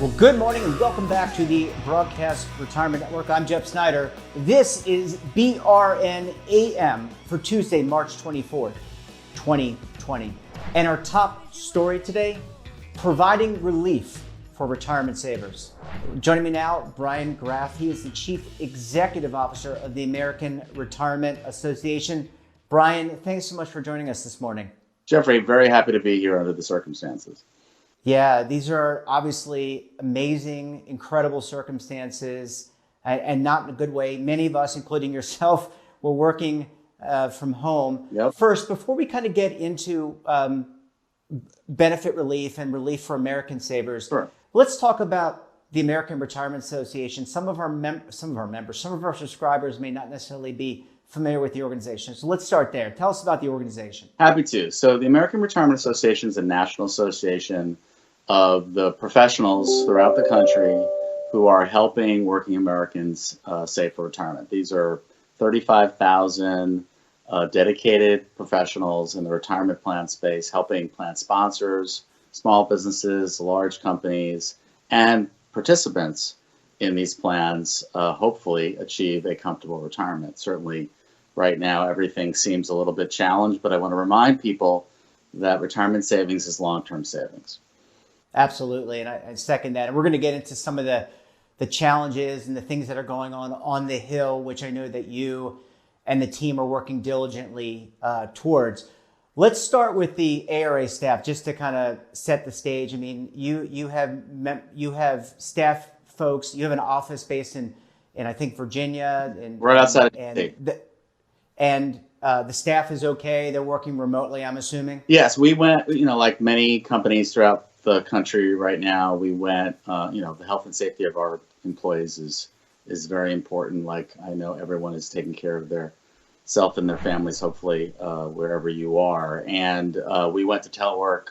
Well, good morning and welcome back to the Broadcast Retirement Network. I'm Jeff Snyder. This is BRN AM for Tuesday, March 24th, 2020. And our top story today, providing relief for retirement savers. Joining me now, Brian Graff. He is the Chief Executive Officer of the American Retirement Association. Brian, thanks so much for joining us this morning. Jeffrey, very happy to be here under the circumstances. Yeah, these are obviously amazing, incredible circumstances, and not in a good way. Many of us, including yourself, were working from home. Yep. First, before we kind of get into benefit relief and relief for American savers, Sure. Let's talk about the American Retirement Association. Some of our subscribers may not necessarily be familiar with the organization. So let's start there. Tell us about the organization. Happy to. So the American Retirement Association is a national association of the professionals throughout the country who are helping working Americans save for retirement. These are 35,000 dedicated professionals in the retirement plan space, helping plan sponsors, small businesses, large companies, and participants in these plans hopefully achieve a comfortable retirement. Certainly right now everything seems a little bit challenged, but I want to remind people that retirement savings is long-term savings. Absolutely, and I second that. And we're going to get into some of the challenges and the things that are going on the Hill, which I know that you and the team are working diligently towards. Let's start with the ARA staff, just to kind of set the stage. I mean, you have staff folks. You have an office based in I think Virginia, and right outside of the staff is okay. They're working remotely, I'm assuming. Yes, we went. Like many companies throughout the country right now, we went. The health and safety of our employees is very important. Like I know everyone is taking care of their self and their families, hopefully wherever you are. And we went to telework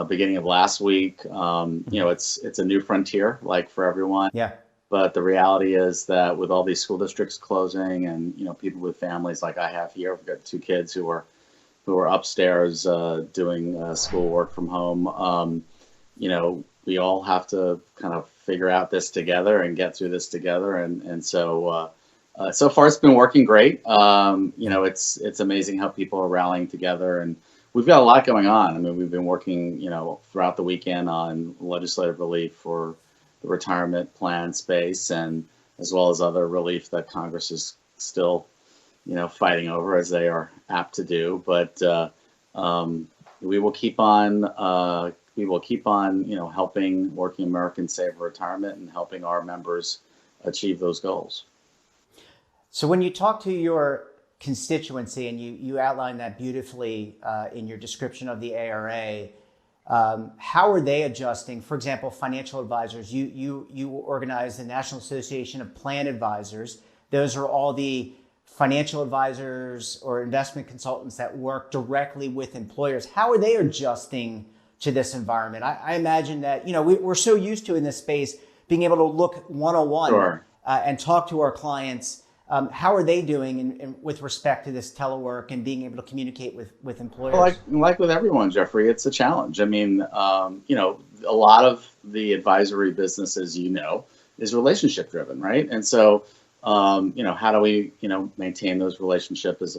beginning of last week. It's a new frontier, like for everyone. Yeah. But the reality is that with all these school districts closing and people with families like I have here, we've got two kids who are upstairs doing schoolwork from home. We all have to kind of figure out this together and get through this together. And so far it's been working great. It's amazing how people are rallying together, and we've got a lot going on. I mean, we've been working, throughout the weekend on legislative relief for the retirement plan space, and as well as other relief that Congress is still fighting over, as they are apt to do. But we will keep on helping working Americans save for retirement and helping our members achieve those goals. So when you talk to your constituency, and you outline that beautifully in your description of the ARA, how are they adjusting? For example, financial advisors. You organize the National Association of Plan Advisors. Those are all the financial advisors or investment consultants that work directly with employers. How are they adjusting to this environment? I imagine that, we're so used to in this space being able to look one-on-one. Sure. And talk to our clients. How are they doing with respect to this telework and being able to communicate with employers? Well, like with everyone, Jeffrey, it's a challenge. I mean, a lot of the advisory business, as is relationship driven, right? And so, how do we, maintain those relationships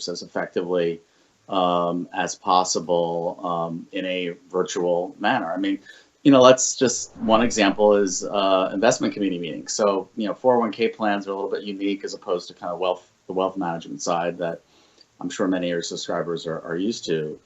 as effectively as possible in a virtual manner? I mean, let's just, one example is investment committee meetings. So, 401k plans are a little bit unique as opposed to kind of the wealth management side that I'm sure many of your subscribers are used to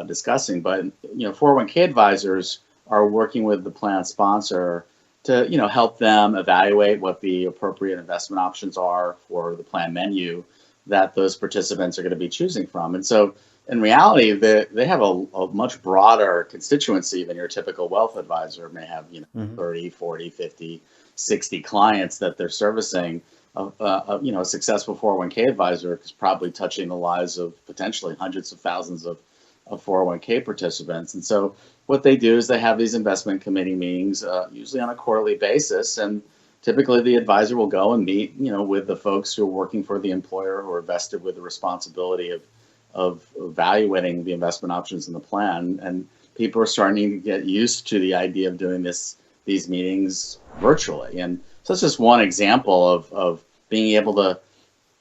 discussing. But, 401k advisors are working with the plan sponsor to, help them evaluate what the appropriate investment options are for the plan menu that those participants are going to be choosing from. And so in reality, they have a much broader constituency than your typical wealth advisor may have, 30, 40, 50, 60 clients that they're servicing. A successful 401k advisor is probably touching the lives of potentially hundreds of thousands of 401k participants. And so what they do is they have these investment committee meetings, usually on a quarterly basis. And typically the advisor will go and meet, with the folks who are working for the employer, who are vested with the responsibility of evaluating the investment options in the plan. And people are starting to get used to the idea of doing these meetings virtually. And so it's just one example of being able to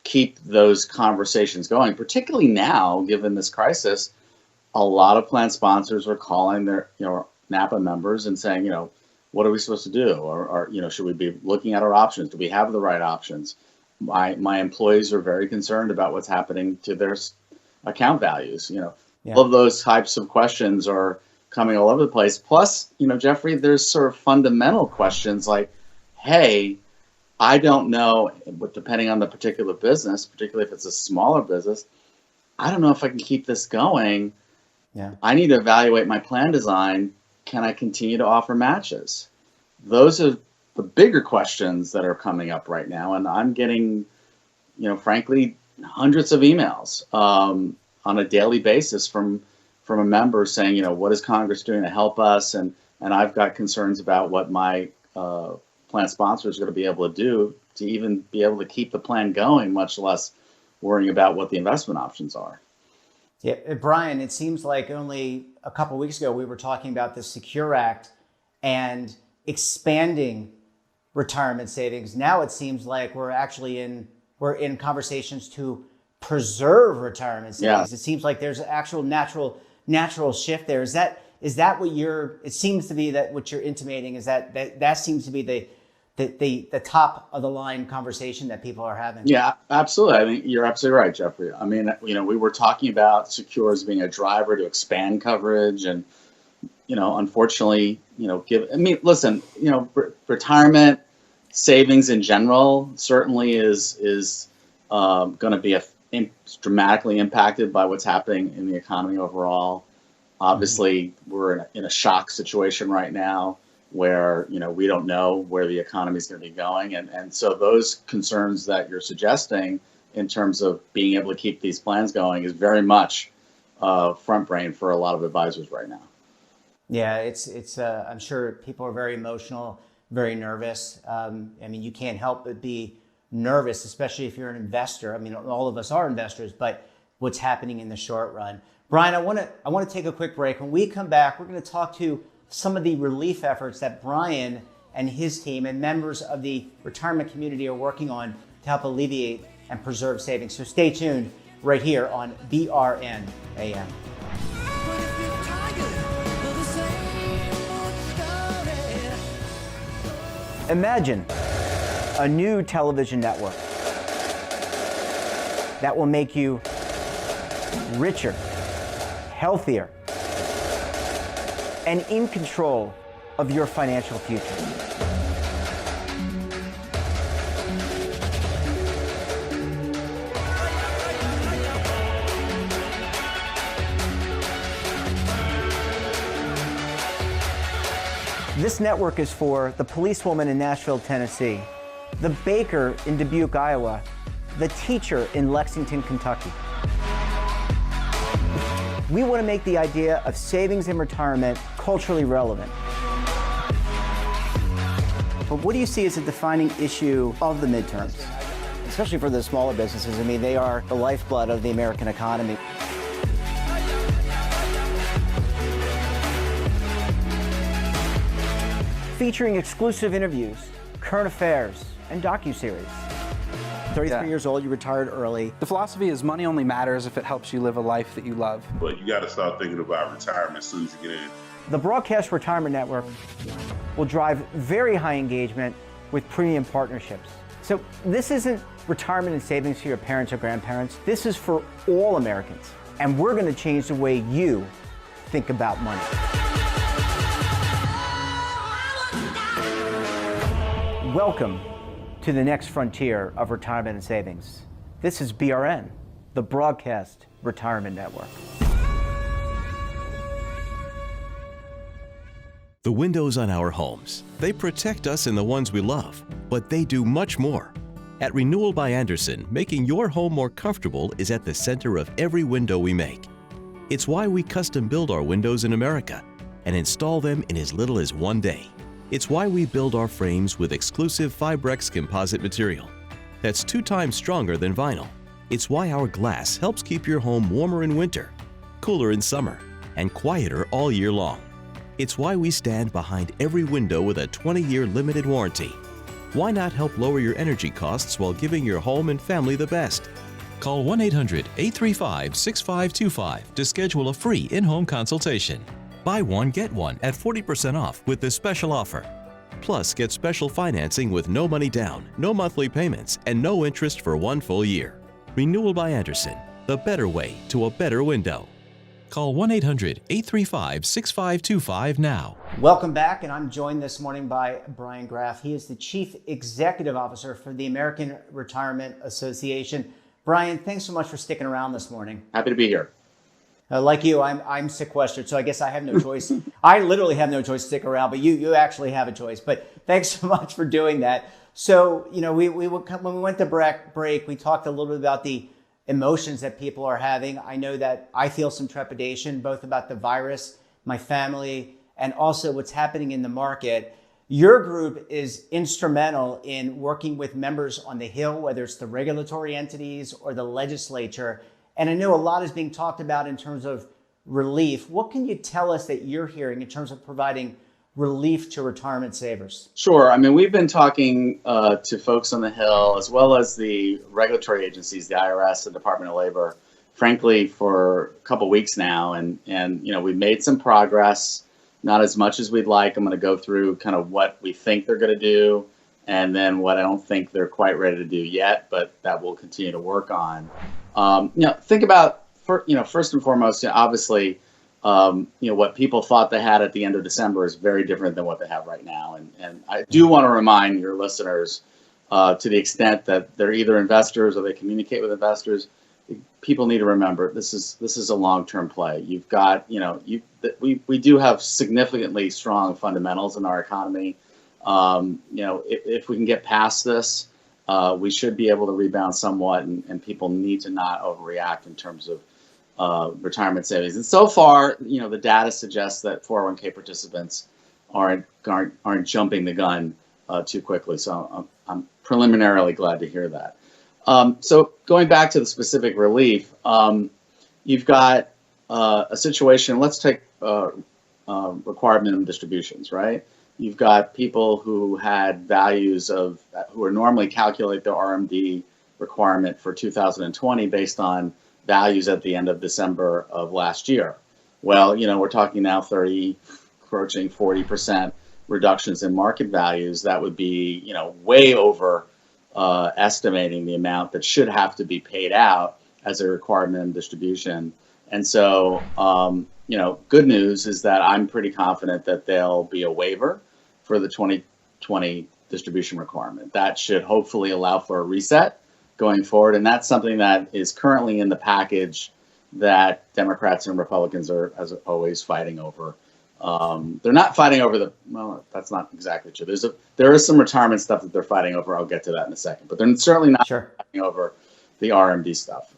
keep those conversations going, particularly now, given this crisis. A lot of plan sponsors are calling their, NAPA members and saying, what are we supposed to do? Or should we be looking at our options? Do we have the right options? My employees are very concerned about what's happening to their account values. All of those types of questions are coming all over the place. Plus, Jeffrey, there's sort of fundamental questions like, hey, I don't know, but depending on the particular business, particularly if it's a smaller business, I don't know if I can keep this going. Yeah. I need to evaluate my plan design. Can I continue to offer matches? Those are the bigger questions that are coming up right now. And I'm getting, frankly, hundreds of emails on a daily basis from a member saying, what is Congress doing to help us? And I've got concerns about what my plan sponsors are going to be able to do to even be able to keep the plan going, much less worrying about what the investment options are. Yeah, Brian, it seems like only a couple of weeks ago we were talking about the Secure Act and expanding retirement savings. Now it seems like we're in conversations to preserve retirement savings. Yeah. It seems like there's an actual natural shift there. Is that what it seems to be that what you're intimating is that seems to be the top of the line conversation that people are having? Yeah, absolutely. I mean, you're absolutely right, Jeffrey. I mean, we were talking about Secure as being a driver to expand coverage, and unfortunately, listen, retirement savings in general certainly is going to be dramatically impacted by what's happening in the economy overall. Obviously, we're in a shock situation right now where, we don't know where the economy is going to be going. And so those concerns that you're suggesting in terms of being able to keep these plans going is very much front brain for a lot of advisors right now. Yeah, it's I'm sure people are very emotional, very nervous. You can't help but be nervous, especially if you're an investor. I mean, all of us are investors, but what's happening in the short run. Brian, I want to take a quick break. When we come back, we're going to talk to some of the relief efforts that Brian and his team and members of the retirement community are working on to help alleviate and preserve savings. So stay tuned right here on BRN AM. Imagine a new television network that will make you richer, healthier, and in control of your financial future. This network is for the policewoman in Nashville, Tennessee, the baker in Dubuque, Iowa, the teacher in Lexington, Kentucky. We want to make the idea of savings and retirement culturally relevant. But what do you see as a defining issue of the midterms, especially for the smaller businesses? I mean, they are the lifeblood of the American economy. Featuring exclusive interviews, current affairs, and docuseries. 33 years old, you retired early. The philosophy is money only matters if it helps you live a life that you love. But you got to start thinking about retirement as soon as you get in. The Broadcast Retirement Network will drive very high engagement with premium partnerships. So this isn't retirement and savings for your parents or grandparents. This is for all Americans. And we're going to change the way you think about money. Welcome to the next frontier of retirement and savings. This is BRN, the Broadcast Retirement Network. The windows on our homes, they protect us and the ones we love, but they do much more. At Renewal by Andersen, making your home more comfortable is at the center of every window we make. It's why we custom build our windows in America and install them in as little as 1 day. It's why we build our frames with exclusive Fibrex composite material that's 2 times stronger than vinyl. It's why our glass helps keep your home warmer in winter, cooler in summer, and quieter all year long. It's why we stand behind every window with a 20-year limited warranty. Why not help lower your energy costs while giving your home and family the best? Call 1-800-835-6525 to schedule a free in-home consultation. Buy one, get one at 40% off with this special offer. Plus, get special financing with no money down, no monthly payments, and no interest for 1 full year. Renewal by Andersen, the better way to a better window. Call 1-800-835-6525 now. Welcome back, and I'm joined this morning by Brian Graff. He is the Chief Executive Officer for the American Retirement Association. Brian, thanks so much for sticking around this morning. Happy to be here. Like you, I'm sequestered, so I guess I have no choice. I literally have no choice to stick around, but you actually have a choice. But thanks so much for doing that. So, when we went to break, we talked a little bit about the emotions that people are having. I know that I feel some trepidation, both about the virus, my family, and also what's happening in the market. Your group is instrumental in working with members on the Hill, whether it's the regulatory entities or the legislature. And I know a lot is being talked about in terms of relief. What can you tell us that you're hearing in terms of providing relief to retirement savers? Sure. I mean, we've been talking to folks on the Hill, as well as the regulatory agencies, the IRS and Department of Labor, frankly, for a couple weeks now. And we've made some progress, not as much as we'd like. I'm going to go through kind of what we think they're going to do, and then what I don't think they're quite ready to do yet, but that we'll continue to work on. Think about, first and foremost, obviously, what people thought they had at the end of December is very different than what they have right now. And I do want to remind your listeners, to the extent that they're either investors or they communicate with investors, people need to remember this is a long-term play. You've got, we do have significantly strong fundamentals in our economy. If we can get past this, we should be able to rebound somewhat, and people need to not overreact in terms of retirement savings. And so far, the data suggests that 401k participants aren't jumping the gun too quickly. So I'm preliminarily glad to hear that. So going back to the specific relief, you've got a situation. Let's take required minimum distributions, right? You've got people who had values who are normally calculate their RMD requirement for 2020 based on values at the end of December of last year. Well, we're talking now approaching 40% reductions in market values. That would be, way over estimating the amount that should have to be paid out as a required minimum distribution. And so, good news is that I'm pretty confident that there'll be a waiver for the 2020 distribution requirement. That should hopefully allow for a reset going forward. And that's something that is currently in the package that Democrats and Republicans are, as always, fighting over. They're not fighting over that's not exactly true. There is some retirement stuff that they're fighting over. I'll get to that in a second, but they're certainly not fighting over the RMD stuff.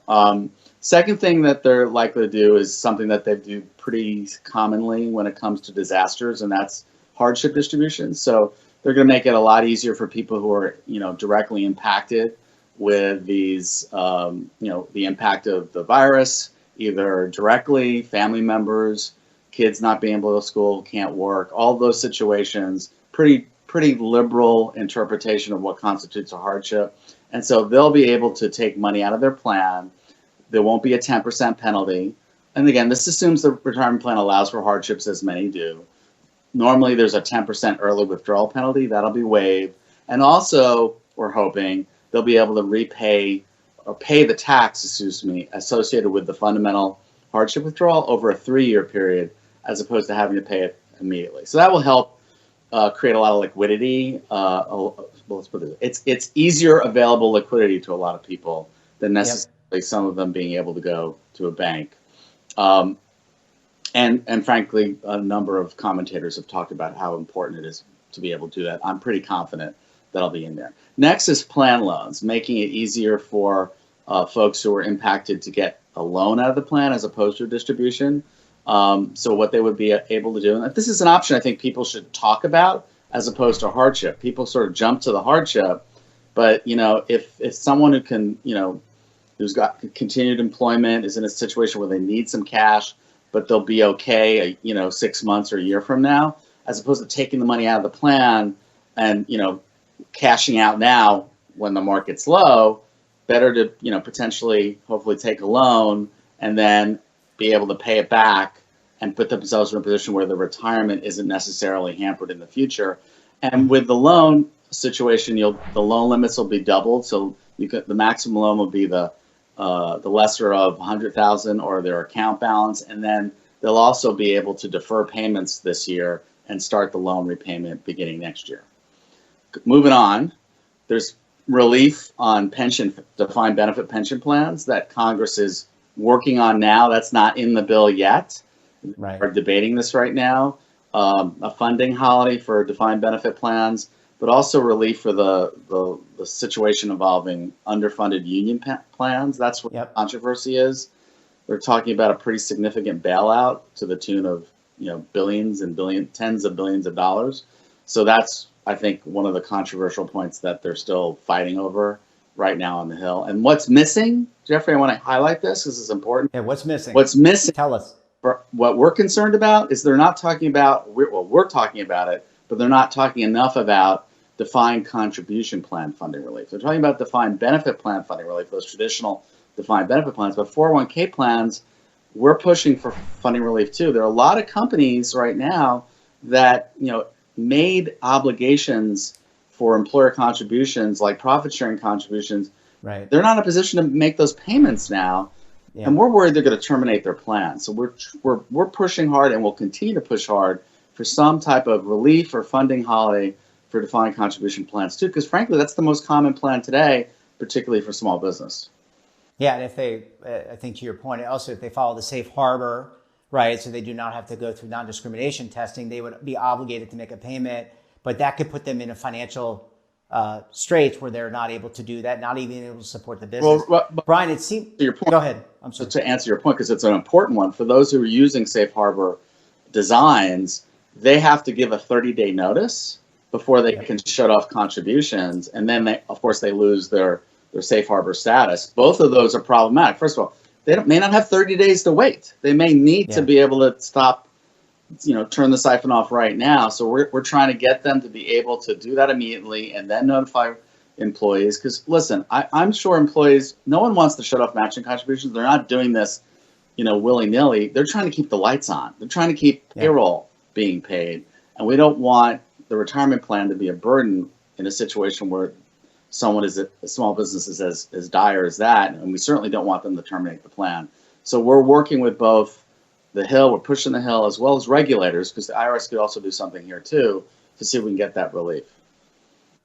Second thing that they're likely to do is something that they do pretty commonly when it comes to disasters, and that's hardship distribution. So they're going to make it a lot easier for people who are, directly impacted with these, the impact of the virus, either directly, family members, kids not being able to go to school, can't work, all those situations, pretty liberal interpretation of what constitutes a hardship. And so they'll be able to take money out of their plan. There won't be a 10% penalty. And again, this assumes the retirement plan allows for hardships, as many do. Normally, there's a 10% early withdrawal penalty. That'll be waived. And also, we're hoping they'll be able to repay or pay the tax, associated with the fundamental hardship withdrawal over a 3-year period, as opposed to having to pay it immediately. So that will help create a lot of liquidity. Let's put it. It's easier available liquidity to a lot of people than necessarily some of them being able to go to a bank. And frankly, a number of commentators have talked about how important it is to be able to do that. I'm pretty confident that'll be in there. Next is plan loans, making it easier for folks who are impacted to get a loan out of the plan as opposed to a distribution. So what they would be able to do, and this is an option I think people should talk about as opposed to hardship. People sort of jump to the hardship, but if someone who can, who's got continued employment is in a situation where they need some cash, but they'll be okay, 6 months or a year from now, as opposed to taking the money out of the plan and, cashing out now when the market's low. Better to, potentially, hopefully take a loan and then be able to pay it back and put themselves in a position where the retirement isn't necessarily hampered in the future. And with the loan situation, the loan limits will be doubled. So the maximum loan will be the lesser of 100,000 or their account balance, and then they'll also be able to defer payments this year and start the loan repayment beginning next year. Moving on, there's relief on defined benefit pension plans that Congress is working on now. That's not in the bill yet. Right. We're debating this right now. A funding holiday for defined benefit plans, but also relief for the situation involving underfunded union plans. That's where the controversy is. They're talking about a pretty significant bailout to the tune of billions and tens of billions of dollars. So that's, I think, one of the controversial points that they're still fighting over right now on the Hill. And what's missing, Jeffrey, I want to highlight this because it's important. Yeah, what's missing? What's missing? Tell us. What we're concerned about is they're not talking about, we're talking about it, but they're not talking enough about defined contribution plan funding relief. They're talking about defined benefit plan funding relief, those traditional defined benefit plans, but 401k plans, we're pushing for funding relief too. There are a lot of companies right now that, made obligations for employer contributions like profit sharing contributions. Right. They're not in a position to make those payments now. Yeah. And we're worried they're going to terminate their plan. So we're pushing hard, and we'll continue to push hard for some type of relief or funding holiday for defined contribution plans too, because frankly, that's the most common plan today, particularly for small business. Yeah, and if they, I think to your point, also if they follow the safe harbor, right, so they do not have to go through non-discrimination testing, they would be obligated to make a payment, but that could put them in a financial straits where they're not able to do that, not even able to support the business. Well, Brian, it seems. To your point, go ahead. I'm sorry. To answer your point, because it's an important one, for those who are using safe harbor designs, they have to give a 30-day notice before they can shut off contributions, and then they lose their safe harbor status. Both of those are problematic. First of all, they may not have 30 days to wait. They may need to be able to stop, turn the siphon off right now. So we're trying to get them to be able to do that immediately and then notify employees. Because listen, I'm sure employees, no one wants to shut off matching contributions. They're not doing this, willy-nilly. They're trying to keep the lights on. They're trying to keep payroll being paid. And we don't want the retirement plan to be a burden in a situation where someone is a small business is as dire as that, and we certainly don't want them to terminate the plan. So we're working with both the Hill, we're pushing the Hill, as well as regulators, because the IRS could also do something here too to see if we can get that relief.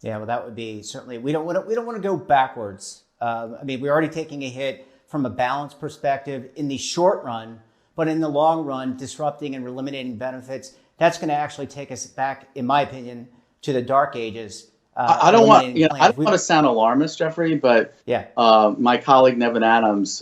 Yeah, well, that would be certainly. We don't want to go backwards. We're already taking a hit from a balance perspective in the short run, but in the long run, disrupting and eliminating benefits, that's going to actually take us back, in my opinion, to the dark ages. I don't want to sound alarmist, Jeffrey, but my colleague Nevin Adams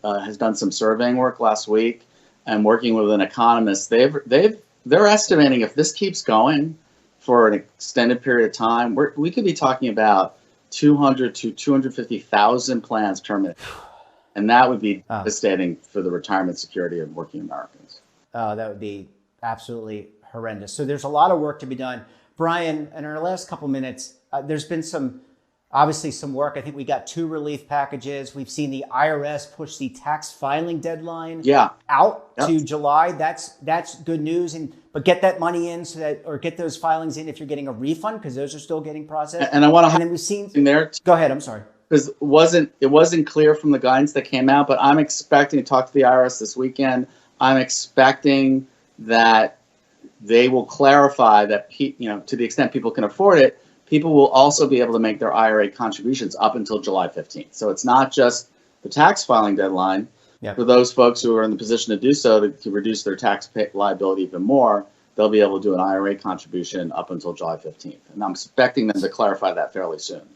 has done some surveying work last week, and working with an economist, they're estimating if this keeps going for an extended period of time, we could be talking about 200 to 250,000 plans terminated, and that would be devastating for the retirement security of working Americans. That would be absolutely horrendous. So there's a lot of work to be done. Brian, in our last couple minutes, there's been obviously some work. I think we got 2 relief packages. We've seen the IRS push the tax filing deadline out to July. That's good news. But get that money in or get those filings in if you're getting a refund, because those are still getting processed. And I want to. And then we've seen there. Go ahead. I'm sorry. Because it wasn't clear from the guidance that came out, but I'm expecting to talk to the IRS this weekend. I'm expecting that they will clarify that, to the extent people can afford it, people will also be able to make their IRA contributions up until July 15th. So it's not just the tax filing deadline. For those folks who are in the position to do so, to reduce their tax liability even more, they'll be able to do an IRA contribution up until July 15th. And I'm expecting them to clarify that fairly soon.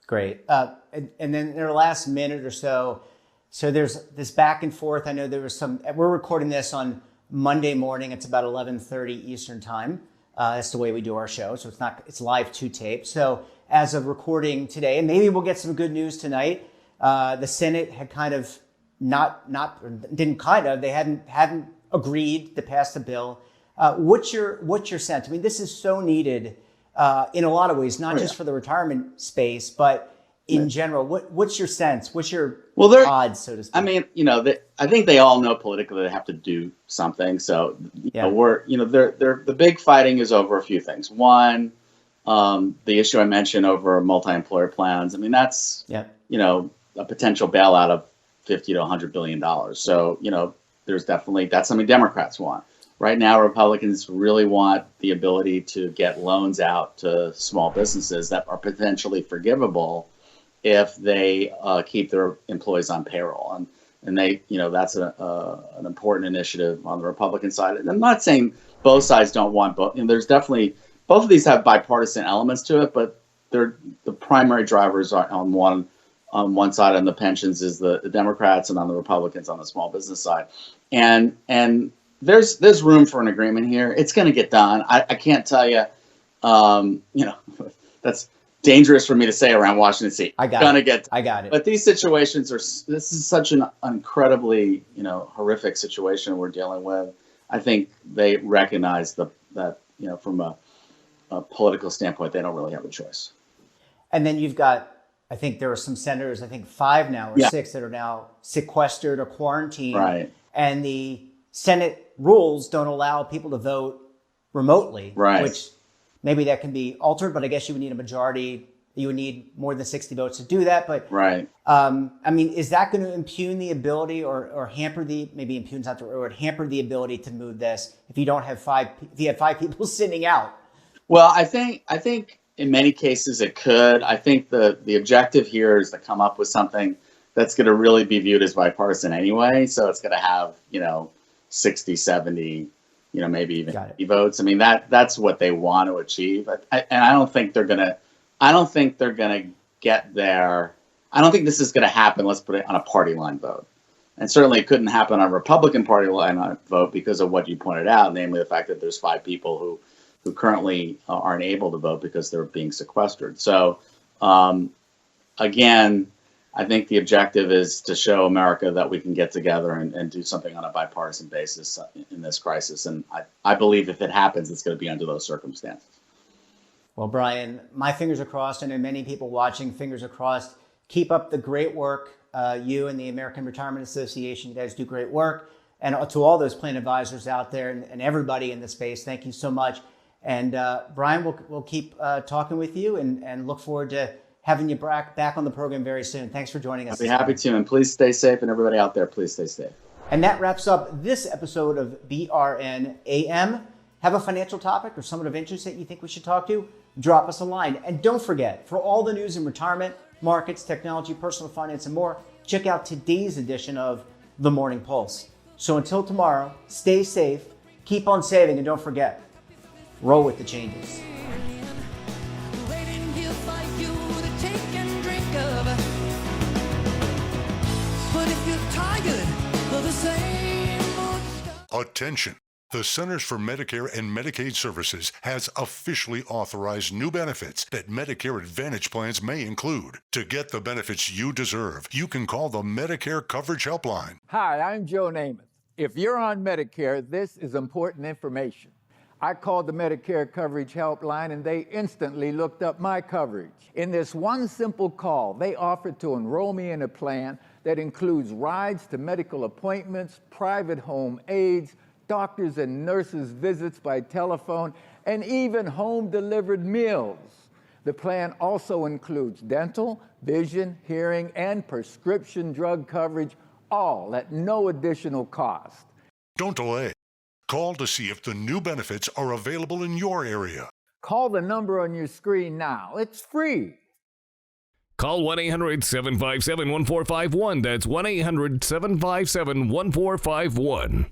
Great. And then in the last minute or so there's this back and forth. I know there was we're recording this on Monday morning. It's about 11:30 Eastern time. That's the way we do our show. So it's live to tape. So as of recording today, and maybe we'll get some good news tonight. The Senate had kind of they hadn't agreed to pass the bill. What's your sense? I mean, this is so needed in a lot of ways, not just for the retirement space, but in general. What's your sense? What's your odds, so to speak? I mean, I think they all know politically they have to do something. So the big fighting is over a few things. One, the issue I mentioned over multi-employer plans. I mean, that's a potential bailout of $50 to $100 billion. So there's definitely that's something Democrats want. Right now, Republicans really want the ability to get loans out to small businesses that are potentially forgivable if they keep their employees on payroll. And they, that's an important initiative on the Republican side. And I'm not saying both sides don't want both. There's definitely, both of these have bipartisan elements to it, but the primary drivers are on one side on the pensions is the Democrats, and on the Republicans on the small business side. And there's room for an agreement here. It's going to get done. I can't tell you, that's dangerous for me to say around Washington State. I got it. But these situations this is such an incredibly, horrific situation we're dealing with. I think they recognize that from a political standpoint, they don't really have a choice. And then you've got, I think there are some senators, I think 5 now or 6 that are now sequestered or quarantined. Right. And the Senate rules don't allow people to vote remotely, which maybe that can be altered, but I guess you would need a majority. You would need more than 60 votes to do that. But I mean, is that going to impugn the ability or hamper maybe impugn's not the word, hamper the ability to move this if you don't have if you have 5 people sitting out? Well, I think in many cases it could. I think the objective here is to come up with something that's going to really be viewed as bipartisan anyway. So it's going to have, 60, 70, maybe even 50 votes. I mean, that's what they want to achieve. And I don't think they're going to get there. I don't think this is going to happen. Let's put it on a party line vote. And certainly it couldn't happen on a Republican party line vote because of what you pointed out, namely the fact that there's 5 people who currently aren't able to vote because they're being sequestered. So again, I think the objective is to show America that we can get together and do something on a bipartisan basis in this crisis. And I believe if it happens, it's going to be under those circumstances. Well, Brian, my fingers are crossed. I know many people watching, fingers are crossed. Keep up the great work. You and the American Retirement Association, you guys do great work. And to all those plan advisors out there and everybody in the space, thank you so much. And Brian, we'll keep talking with you and look forward to having you back on the program very soon. Thanks for joining us. I'll be happy to. And please stay safe. And everybody out there, please stay safe. And that wraps up this episode of BRN AM. Have a financial topic or someone of interest that you think we should talk to? Drop us a line. And don't forget, for all the news in retirement, markets, technology, personal finance, and more, check out today's edition of The Morning Pulse. So until tomorrow, stay safe, keep on saving, and don't forget, roll with the changes. Attention! The Centers for Medicare and Medicaid Services has officially authorized new benefits that Medicare Advantage plans may include. To get the benefits you deserve, you can call the Medicare Coverage Helpline. Hi, I'm Joe Namath. If you're on Medicare, this is important information. I called the Medicare Coverage Helpline and they instantly looked up my coverage. In this one simple call, they offered to enroll me in a plan that includes rides to medical appointments, private home aides, doctors and nurses' visits by telephone, and even home-delivered meals. The plan also includes dental, vision, hearing, and prescription drug coverage, all at no additional cost. Don't delay. Call to see if the new benefits are available in your area. Call the number on your screen now. It's free. Call 1-800-757-1451. That's 1-800-757-1451.